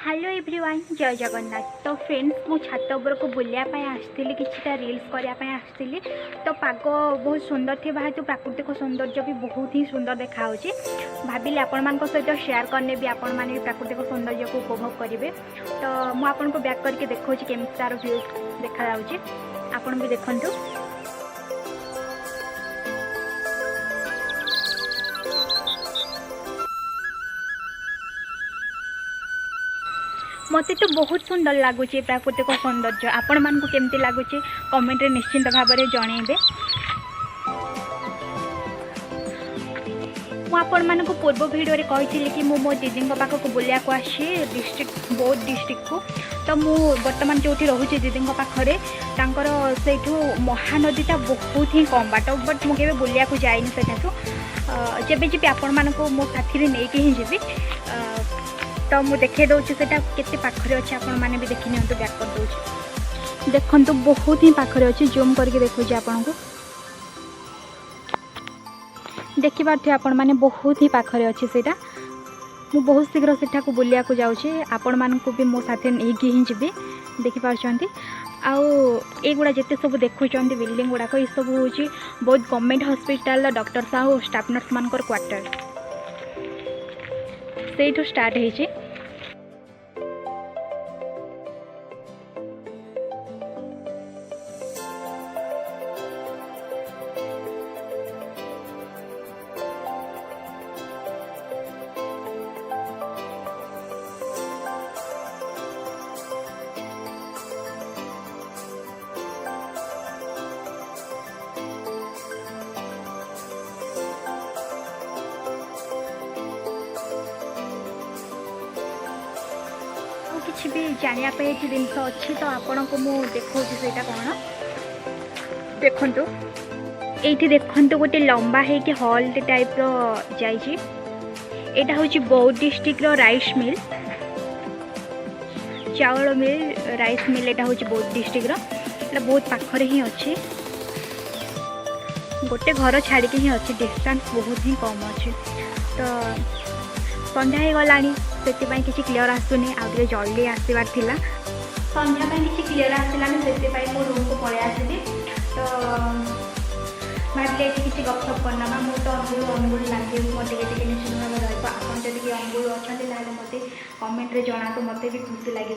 Hello everyone जय जगन्नाथ। तो friends मु छात उपर को बुलायापी आसती किसी रील्स करने आसती। तो पाग बहुत सुंदर थी हेतु प्राकृतिक सौंदर्य भी बहुत ही सुंदर देखा भाविले आपण सहित शेयर करने भी आपण मैंने प्राकृतिक सौंदर्य को उपभोग करेंगे। तो मुझे बैक करके देखा केमी तार व्यू देखा आपण भी देखु। मते तो बहुत सुंदर लगुच प्राकृतिक सौंदर्य। आपण मानक केमती लगुच कमेंट रे निश्चिंत भाव में जनइबे। आपण मानक पूर्व वीडियो रे कही कि मो दीदी पाखक बुलिया को आसी डिस्ट्रिक्ट बौद्ध डिस्ट्रिक्ट को। तो मु बर्तमान जो रोचे दीदी पाखे से महानदीटा बहुत ही कम बाट बट मुझे बुलिया को जाइनि सेठू जब जी आपण मानक मो साथी नहीं ही जी। तो मुझे देखे दूसरी से केते पाखरे अच्छे आपण मैंने भी देखी नियंतु बैक कर दूसरी देखु तो बहुत ही पाखरे अच्छे जूम करके देखुचे आपन को देखि पारथे आपण मैंने बहुत ही पाखरे अच्छे सेटा मु बहुत शीघ्र सेठा को बुलिया को जाउछे आपण मान को भी मो साथे नहीं ही जीबे देखि पारछंती। आउ एगुड़ा जिते सब देखुचंती बिल्डिंग गुड़ाक ये सब हूँ बहुत government hospital doctor Sahu staff nurse मानकर क्वार्टर से स्टार्ट होइछे। किसी भी जानापी जिनस अच्छी तो आपण को मुझे देखा कौन देखु ये देखु गोटे लंबा है कि हॉल टाइप यहाँ हूँ बौद्ध डिस्ट्रिक्ट राइस मिल चावल मिल राइस मिल यहाँ हूँ बौद्ध डिस्ट्रिक्ट बहुत पाखरे ही अच्छे गोटे घर छाड़ी ही अच्छे डिस्टेंस बहुत ही कम अच्छे। तो संध्या हो गलानी से किसी क्लीयर आसुनी आगे जल्दी आसबार था संध्या किसी क्लीयर आसलानी से मो रूम को पलि आसली। तो भाविले किसी गपसप करना मुझे तो अंगुरी लगे मत निश्चित भाव आप अंगुर अच्छा मत कमेंट रे जना तो मत भी खुशी लगे।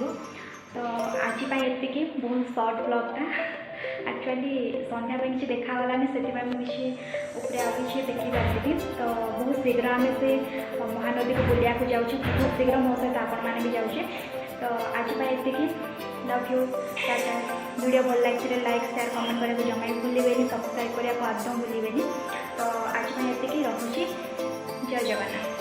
तो आज ये बहुत सर्ट ब्लॉगटा एक्चुअली संध्या किसी देखागलानी से किसी उपरे आ किसी देखी पार्टी। तो बहुत शीघ्र आम से महानदी को बुलिया को जाऊँ बहुत शीघ्र मो सहित आपण मैंने भी जाऊे। तो आज ये लव यू टाटा। वीडियो भल लगे लाइक शेयर कमेंट करने को जमा भूलें सब्सक्राइब करने को आदम भूलें। तो आज ये रखुची जय जगन्नाथ।